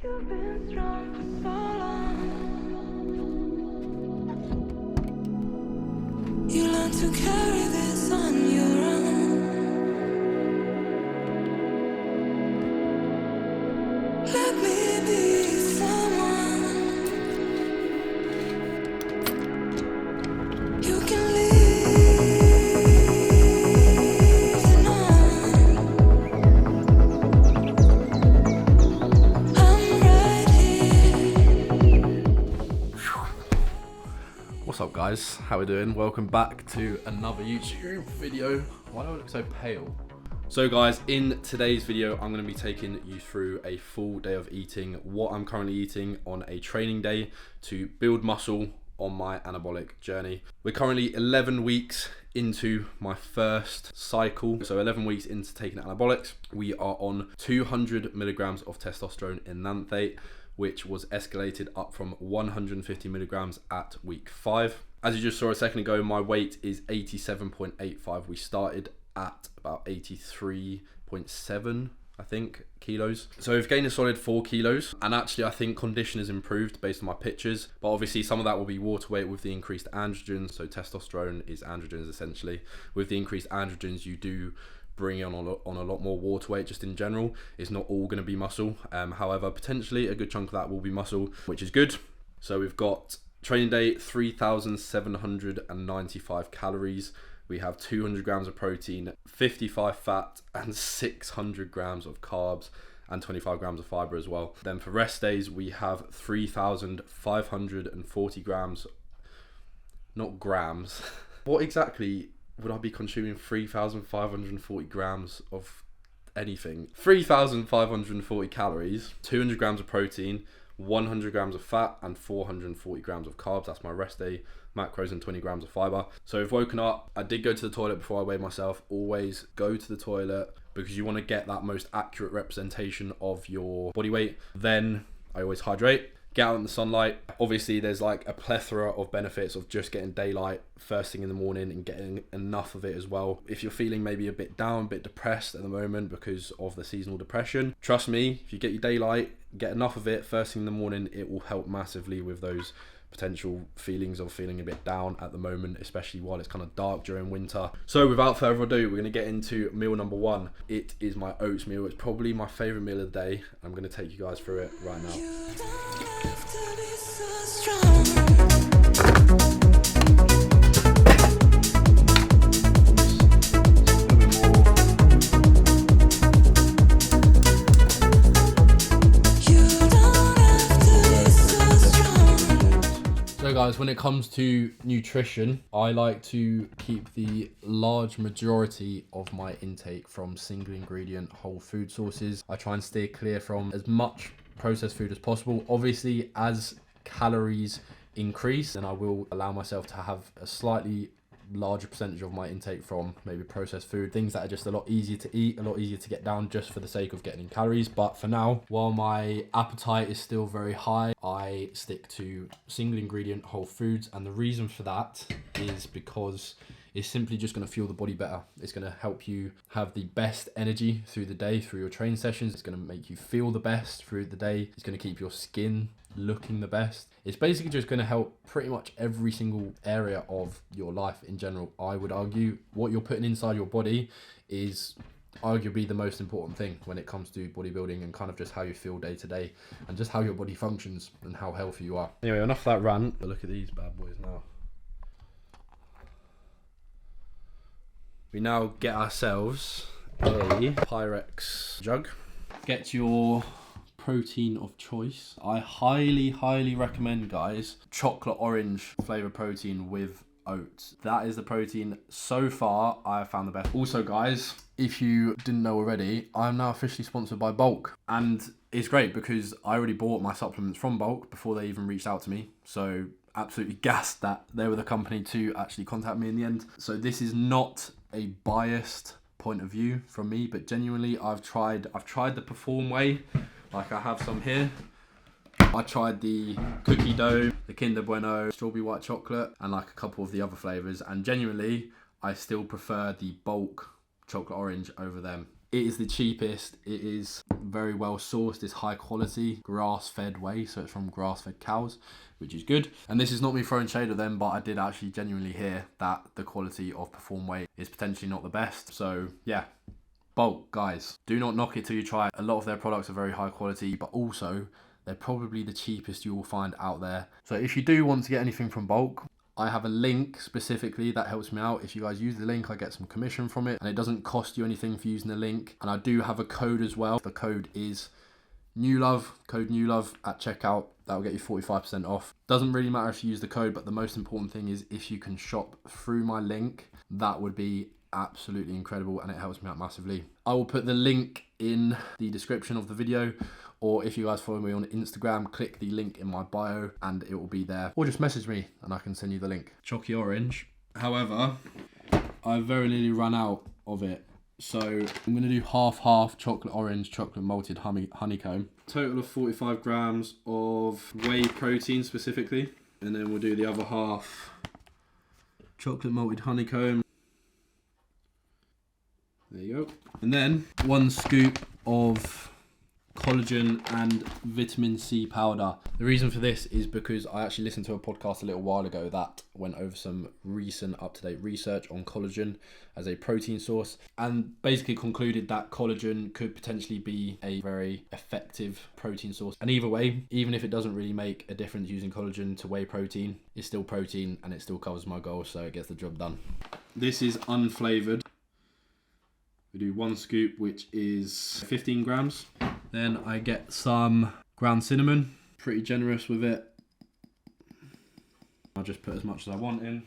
You've been strong for so long. You learn to carry this on your own. Let me be someone you can lean on. I'm right here. What's up guys, how we doing? Welcome back to another YouTube video. Why do I look so pale? So guys, in today's video I'm going to be taking you through a full day of eating, what I'm currently eating on a training day to build muscle on my anabolic journey. We're currently 11 weeks into my first cycle, so 11 weeks into taking anabolics. We are on 200 milligrams of testosterone enanthate, which was escalated up from 150 milligrams at week 5. As you just saw a second ago, my weight is 87.85. We started at about 83.7, I think, kilos. So we've gained a solid 4 kilos, and actually I think condition has improved based on my pictures, but obviously some of that will be water weight with the increased androgens. So testosterone is androgens essentially. With the increased androgens, you do bring on a lot more water weight just in general. It's not all going to be muscle. However, potentially a good chunk of that will be muscle, which is good. So we've got training day, 3,795 calories. We have 200 grams of protein, 55 fat, and 600 grams of carbs, and 25 grams of fiber as well. Then for rest days, we have 3,540 grams, not grams. What exactly would I be consuming 3,540 grams of anything? 3,540 calories, 200 grams of protein, 100 grams of fat, and 440 grams of carbs. That's my rest day macros, and 20 grams of fiber. So I've woken up. I did go to the toilet before I weighed myself. Always go to the toilet because you want to get that most accurate representation of your body weight. Then I always hydrate. Get out in the sunlight. Obviously there's like a plethora of benefits of just getting daylight first thing in the morning and getting enough of it as well. If you're feeling maybe a bit down, a bit depressed at the moment because of the seasonal depression, trust me, if you get your daylight, get enough of it first thing in the morning, it will help massively with those potential feelings of feeling a bit down at the moment, especially while it's kind of dark during winter. So without further ado, we're going to get into meal number 1. It is my oats meal. It's probably my favorite meal of the day. I'm going to take you guys through it right now. You don't have to be so strong. So guys, when it comes to nutrition, I like to keep the large majority of my intake from single ingredient whole food sources. I try and stay clear from as much processed food as possible. Obviously, as calories increase, then I will allow myself to have a slightly larger percentage of my intake from maybe processed food, things that are just a lot easier to eat, a lot easier to get down just for the sake of getting in calories. But for now, while my appetite is still very high, I stick to single ingredient whole foods, and the reason for that is because it's simply just going to fuel the body better. It's going to help you have the best energy through the day, through your training sessions. It's going to make you feel the best through the day. It's going to keep your skin looking the best. It's basically just going to help pretty much every single area of your life in general. I would argue what you're putting inside your body is arguably the most important thing when it comes to bodybuilding and kind of just how you feel day to day and just how your body functions and how healthy you are. Anyway, enough of that rant. Look at these bad boys now. We now get ourselves a Pyrex jug. Get your protein of choice. I highly recommend, guys, chocolate orange flavor protein with oats. That is the protein so far I have found the best. Also guys, if you didn't know already, I'm now officially sponsored by Bulk, and it's great because I already bought my supplements from Bulk before they even reached out to me. So absolutely gassed that they were the company to actually contact me in the end. So this is not a biased point of view from me, but genuinely I've tried the Perform Whey. Like I have some here. I tried the cookie dough, the Kinder Bueno, strawberry white chocolate, and like a couple of the other flavors, and genuinely I still prefer the Bulk chocolate orange over them. It is the cheapest, it is very well sourced. It's high quality, grass-fed whey, so it's from grass-fed cows, which is good. And this is not me throwing shade at them, but I did actually genuinely hear that the quality of Perform Whey is potentially not the best. So yeah, Bulk, guys, do not knock it till you try it. A lot of their products are very high quality, but also they're probably the cheapest you will find out there. So if you do want to get anything from Bulk, I have a link specifically that helps me out. If you guys use the link, I get some commission from it, and it doesn't cost you anything for using the link. And I do have a code as well. The code is NEWLOVE, code NEWLOVE at checkout. That will get you 45% off. Doesn't really matter if you use the code, but the most important thing is if you can shop through my link, that would be absolutely incredible, and it helps me out massively. I will put the link in the description of the video, or if you guys follow me on Instagram, click the link in my bio and it will be there, or just message me and I can send you the link. Chocky orange. However, I've very nearly run out of it, so I'm going to do half chocolate orange, chocolate malted honeycomb. Total of 45 grams of whey protein specifically, and then we'll do the other half chocolate malted honeycomb. There you go. And then 1 scoop of collagen and vitamin C powder. The reason for this is because I actually listened to a podcast a little while ago that went over some recent up-to-date research on collagen as a protein source, and basically concluded that collagen could potentially be a very effective protein source. And either way, even if it doesn't really make a difference using collagen to whey protein, it's still protein and it still covers my goal, so it gets the job done. This is unflavored. We do 1 scoop, which is 15 grams. Then I get some ground cinnamon, pretty generous with it. I'll just put as much as I want in.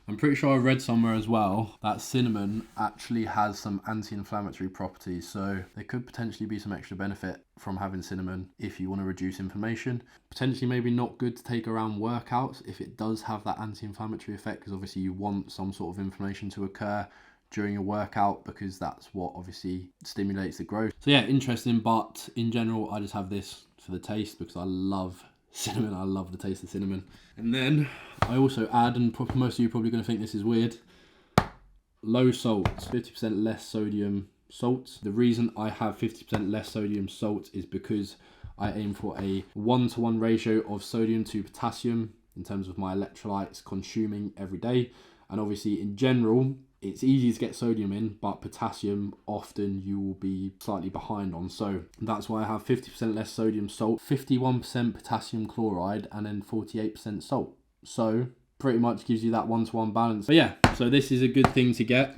I'm pretty sure I read somewhere as well that cinnamon actually has some anti-inflammatory properties, so there could potentially be some extra benefit from having cinnamon if you want to reduce inflammation. Potentially maybe not good to take around workouts if it does have that anti-inflammatory effect, because obviously you want some sort of inflammation to occur during a workout, because that's what obviously stimulates the growth. So yeah, interesting, but in general I just have this for the taste because I love cinnamon. I love the taste of cinnamon. And then I also add, and most of you are probably going to think this is weird, low salt, 50% less sodium salt. The reason I have 50% less sodium salt is because I aim for a 1-to-1 ratio of sodium to potassium in terms of my electrolytes consuming every day. And obviously in general, it's easy to get sodium in, but potassium often you will be slightly behind on. So that's why I have 50% less sodium salt, 51% potassium chloride, and then 48% salt. So pretty much gives you that 1-to-1 balance. But yeah, so this is a good thing to get.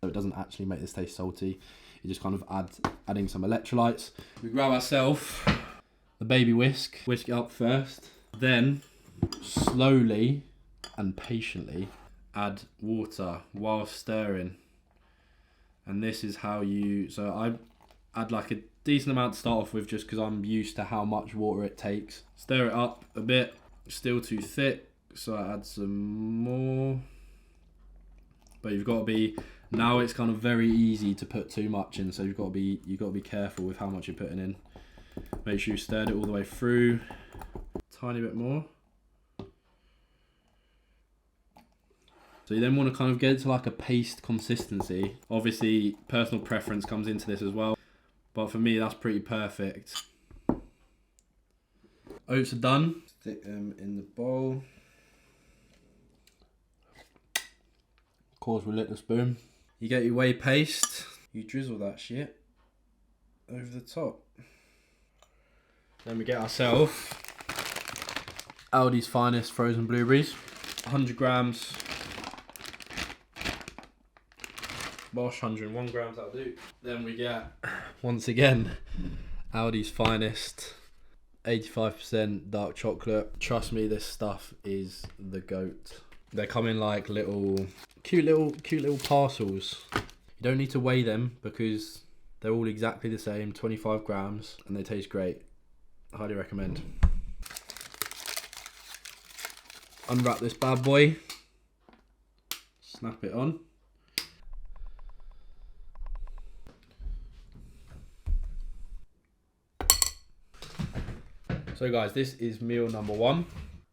So it doesn't actually make this taste salty. You just kind of adding some electrolytes. We grab ourselves the baby whisk it up first, then slowly and patiently add water while stirring. And this is how so I add like a decent amount to start off with, just because I'm used to how much water it takes. Stir it up a bit, still too thick, so I add some more. But you've got to be, now it's kind of very easy to put too much in, so you've got to be careful with how much you're putting in. Make sure you stirred it all the way through. Tiny bit more. So you then want to kind of get it to like a paste consistency. Obviously, personal preference comes into this as well, but for me, that's pretty perfect. Oats are done. Stick them in the bowl. Of course, we'll lick the spoon. You get your whey paste. You drizzle that shit over the top. Then we get ourselves Aldi's Finest frozen blueberries. 100 grams. Bosh, 101 grams, that'll do. Then we get, once again, Aldi's Finest, 85% dark chocolate. Trust me, this stuff is the GOAT. They come in like cute little parcels. You don't need to weigh them because they're all exactly the same, 25 grams, and they taste great. I highly recommend. Unwrap this bad boy. Snap it on. So guys, this is meal number 1.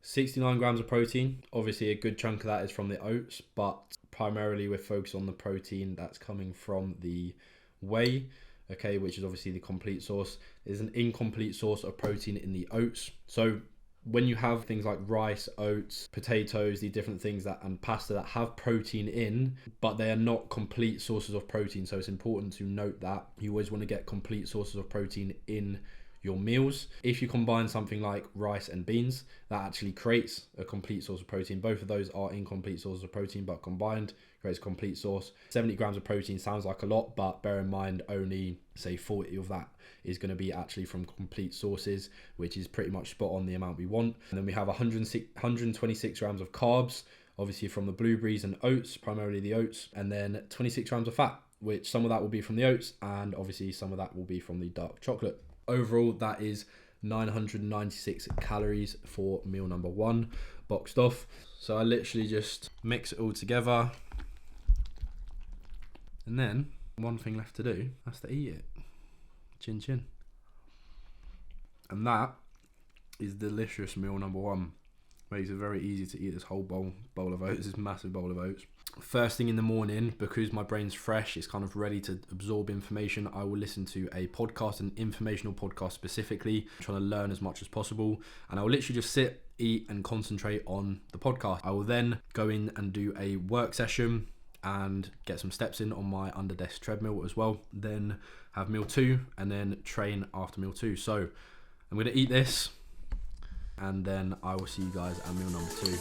69 grams of protein. Obviously a good chunk of that is from the oats, but primarily we're focused on the protein that's coming from the whey. okay, which is obviously the complete source. There's an incomplete source of protein in the oats. So when you have things like rice, oats, potatoes, these different things and pasta that have protein in, but they are not complete sources of protein. So it's important to note that you always want to get complete sources of protein in your meals. If you combine something like rice and beans, that actually creates a complete source of protein. Both of those are incomplete sources of protein, but combined creates a complete source. 70 grams of protein sounds like a lot, but bear in mind only say 40 of that is going to be actually from complete sources, which is pretty much spot on the amount we want. And then we have 126 grams of carbs, obviously from the blueberries and oats, primarily the oats, and then 26 grams of fat, which some of that will be from the oats, and obviously some of that will be from the dark chocolate. Overall, that is 996 calories for meal number 1, boxed off. So I literally just mix it all together, and then one thing left to do, that's to eat it. Chin chin. And that is delicious meal number 1. Makes it very easy to eat this whole bowl of oats, this massive bowl of oats. First thing in the morning, because my brain's fresh, it's kind of ready to absorb information, I will listen to a podcast, an informational podcast specifically, trying to learn as much as possible. And I will literally just sit, eat, and concentrate on the podcast. I will then go in and do a work session and get some steps in on my under desk treadmill as well. Then have meal 2 and then train after meal 2. So I'm going to eat this and then I will see you guys at meal number 2.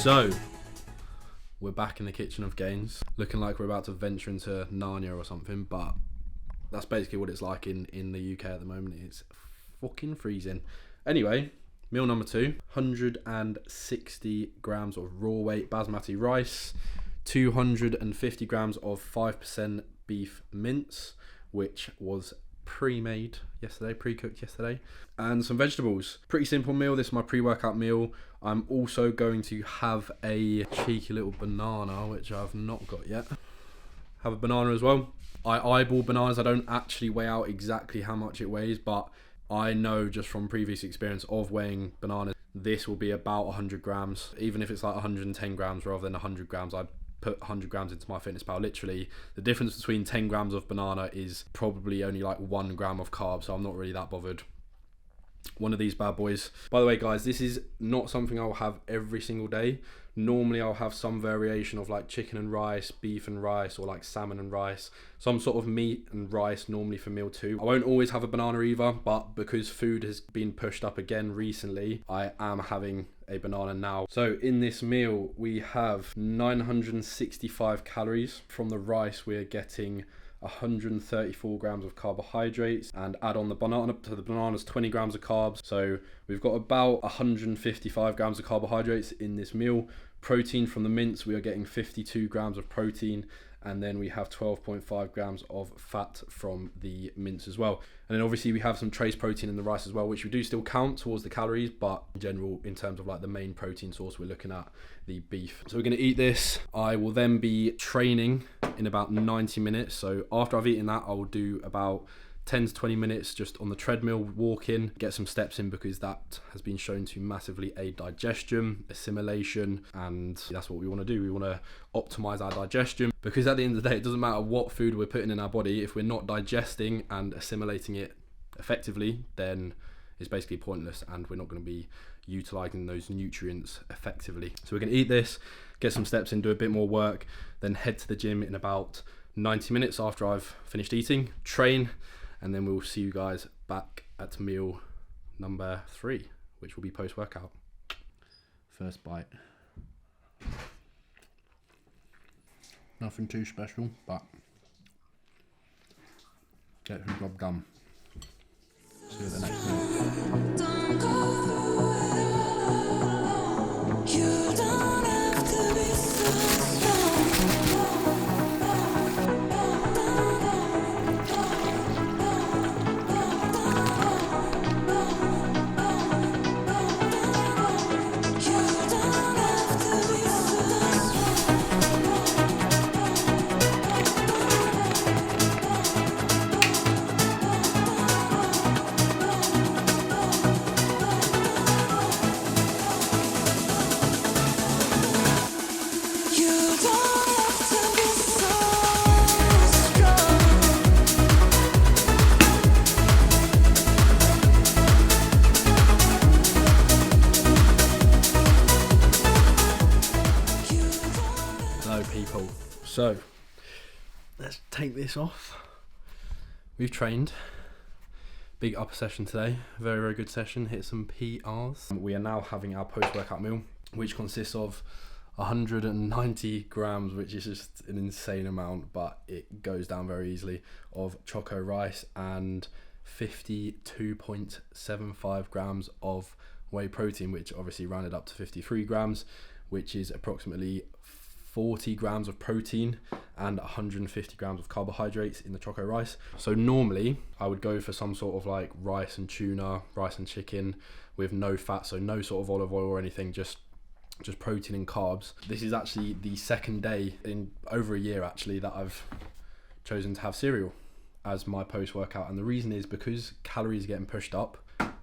So, we're back in the kitchen of Gaines, looking like we're about to venture into Narnia or something, but that's basically what it's like in the UK at the moment. It's fucking freezing. Anyway, meal number 2, 160 grams of raw weight basmati rice, 250 grams of 5% beef mince, which was pre-cooked yesterday, and some vegetables. Pretty simple meal. This is my pre-workout meal. I'm also going to have a cheeky little banana, which I've not got yet. Have a banana as well. I eyeball bananas. I don't actually weigh out exactly how much it weighs, but I know just from previous experience of weighing bananas, this will be about 100 grams. Even if it's like 110 grams rather than 100 grams, I put 100 grams into my fitness pal. Literally, the difference between 10 grams of banana is probably only like 1 gram of carbs, so I'm not really that bothered. One of these bad boys. By the way, guys, this is not something I'll have every single day. Normally I'll have some variation of like chicken and rice, beef and rice, or like salmon and rice, some sort of meat and rice normally for meal 2. I won't always have a banana either, but because food has been pushed up again recently, I am having a banana now. So in this meal we have 965 calories. From the rice we're getting 134 grams of carbohydrates, and add on the banana to the bananas, 20 grams of carbs. So we've got about 155 grams of carbohydrates in this meal. Protein from the mince, we are getting 52 grams of protein, and then we have 12.5 grams of fat from the mince as well. And then obviously we have some trace protein in the rice as well, which we do still count towards the calories, but in general, in terms of like the main protein source, we're looking at the beef. So we're going to eat this. I will then be training in about 90 minutes. So after I've eaten that, I will do about 10 to 20 minutes just on the treadmill, walking, get some steps in, because that has been shown to massively aid digestion, assimilation, and that's what we want to do. We want to optimize our digestion, because at the end of the day, it doesn't matter what food we're putting in our body. If we're not digesting and assimilating it effectively, then it's basically pointless, and we're not going to be utilizing those nutrients effectively. So we're going to eat this, get some steps in, do a bit more work, then head to the gym in about 90 minutes after I've finished eating, train, and then we'll see you guys back at meal number 3, which will be post-workout. First bite. Nothing too special, but get the job done. See you at the next meal. Don't go through it alone. You don't have to be so People, so let's take this off. We've trained, big upper session today, very good session, hit some PRs. We are now having our post-workout meal, which consists of 190 grams, which is just an insane amount, but it goes down very easily, of choco rice and 52.75 grams of whey protein, which obviously rounded up to 53 grams, which is approximately 40 grams of protein and 150 grams of carbohydrates in the choco rice. So normally I would go for some sort of like rice and tuna, rice and chicken with no fat, so no sort of olive oil or anything, just protein and carbs. This is actually the second day in over a year actually that I've chosen to have cereal as my post-workout, and the reason is because calories are getting pushed up.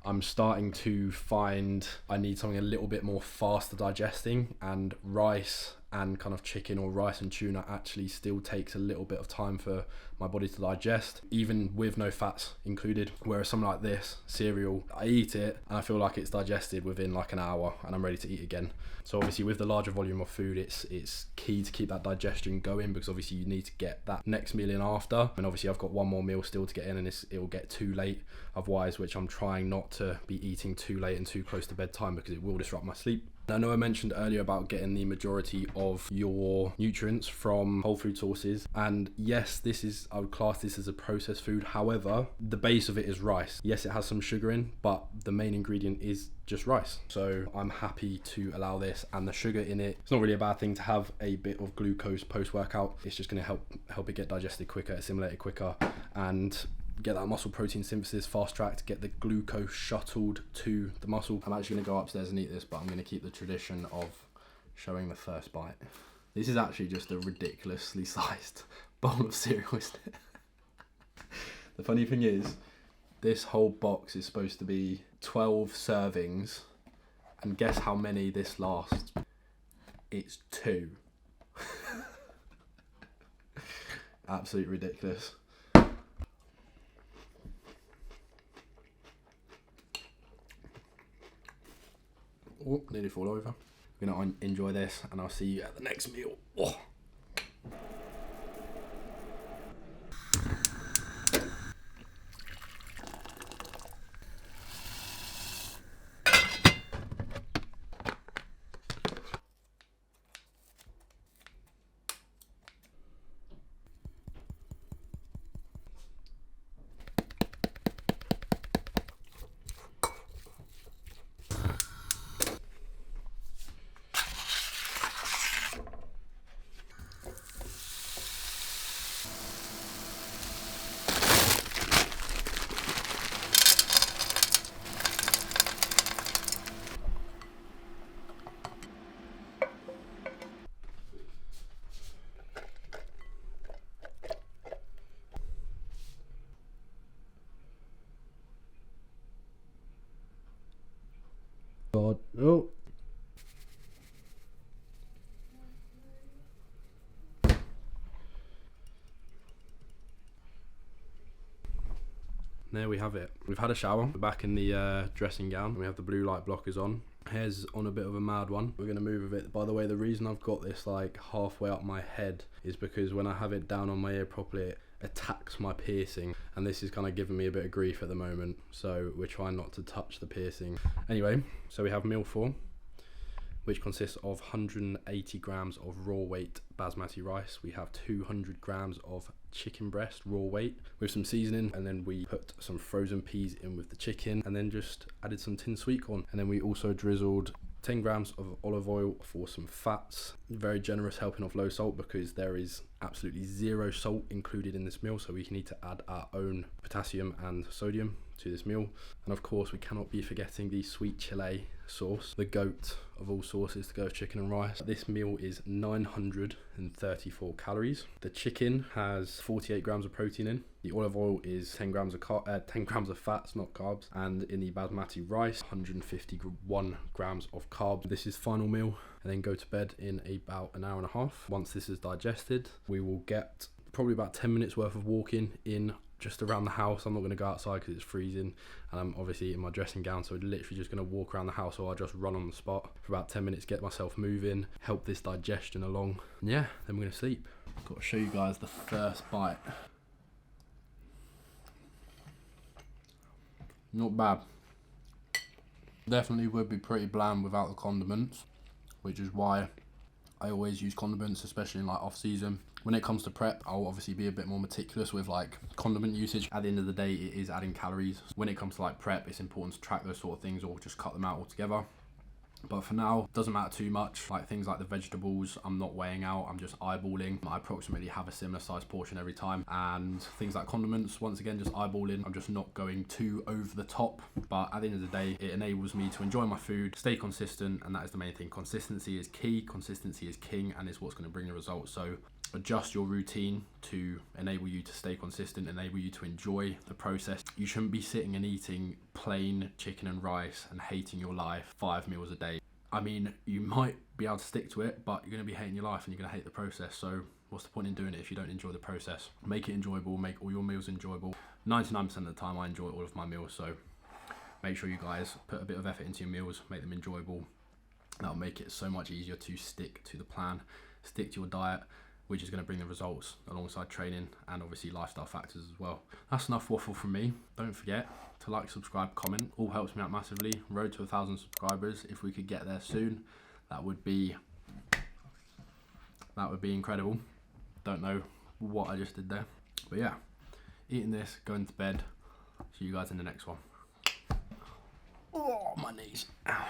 I'm starting to find I need something a little bit more faster digesting, and rice and kind of chicken or rice and tuna actually still takes a little bit of time for my body to digest, even with no fats included. Whereas something like this, cereal, I eat it and I feel like it's digested within like an hour and I'm ready to eat again. So obviously with the larger volume of food, it's key to keep that digestion going, because obviously you need to get that next meal in after. And obviously I've got one more meal still to get in, and it will get too late otherwise, which I'm trying not to be eating too late and too close to bedtime because it will disrupt my sleep. I know I mentioned earlier about getting the majority of your nutrients from whole food sources, and yes, I would class this as a processed food. However, the base of it is rice. Yes, it has some sugar in, but the main ingredient is just rice. So I'm happy to allow this, and the sugar in it, it's not really a bad thing to have a bit of glucose post-workout. It's just going to help it get digested quicker, assimilated quicker, and get that muscle protein synthesis fast-tracked, get the glucose shuttled to the muscle. I'm actually going to go upstairs and eat this, but I'm going to keep the tradition of showing the first bite. This is actually just a ridiculously sized bowl of cereal, isn't it? The funny thing is, this whole box is supposed to be 12 servings, and guess how many this lasts? It's 2. Absolutely ridiculous. Oh, nearly fall over. We're gonna enjoy this, and I'll see you at the next meal. Oh. God. Oh. There we have it. We've had a shower. We're back in the dressing gown. We have the blue light blockers on. Hair's on a bit of a mad one. We're going to move with it. By the way, the reason I've got this like halfway up my head is because when I have it down on my ear properly, it attacks my piercing, and this is kind of giving me a bit of grief at the moment, so we're trying not to touch the piercing. Anyway, so we have meal 4. which consists of 180 grams of raw weight basmati rice. We have 200 grams of chicken breast raw weight with some seasoning, and then we put some frozen peas in with the chicken, and then just added some tin sweet corn, and then we also drizzled 10 grams of olive oil for some fats. Very generous helping of low salt, because there is absolutely zero salt included in this meal, so we need to add our own potassium and sodium to this meal. And of course we cannot be forgetting the sweet chile sauce, the goat of all sauces to go with chicken and rice. This meal is 934 calories. The chicken has 48 grams of protein in. The olive oil is 10 grams of fats, not carbs. And in the basmati rice, 151 grams of carbs. This is final meal, and then go to bed in about an hour and a half. Once this is digested, we will get probably about 10 minutes worth of walking in just around the house. I'm not going to go outside because it's freezing, and I'm obviously in my dressing gown, so I'm literally just going to walk around the house, or I'll just run on the spot for about 10 minutes, get myself moving, help this digestion along, and yeah, then we're going to sleep. Got to show you guys the first bite. Not bad. Definitely would be pretty bland without the condiments, which is why I always use condiments, especially in like off season. When it comes to prep, I'll obviously be a bit more meticulous with like condiment usage. At the end of the day, it is adding calories. When it comes to like prep, it's important to track those sort of things or just cut them out altogether. But for now, doesn't matter too much. Like things like the vegetables, I'm not weighing out, I'm just eyeballing. I approximately have a similar size portion every time. And things like condiments, once again, just eyeballing. I'm just not going too over the top. But at the end of the day, it enables me to enjoy my food, stay consistent, and that is the main thing. Consistency is key, consistency is king, and it's what's going to bring the results. So adjust your routine to enable you to stay consistent, enable you to enjoy the process. You shouldn't be sitting and eating plain chicken and rice and hating your life 5 meals a day. I mean, you might be able to stick to it, but you're going to be hating your life and you're going to hate the process. So what's the point in doing it if you don't enjoy the process? Make it enjoyable, make all your meals enjoyable. 99% of the time I enjoy all of my meals, so make sure you guys put a bit of effort into your meals, make them enjoyable. That'll make it so much easier to stick to the plan, stick to your diet, which is going to bring the results alongside training and obviously lifestyle factors as well. That's enough waffle from me. Don't forget to like, subscribe, comment. All helps me out massively. Road to 1,000 subscribers. If we could get there soon, that would be incredible. Don't know what I just did there, but yeah, eating this, going to bed. See you guys in the next one. Oh, my knees. Ow.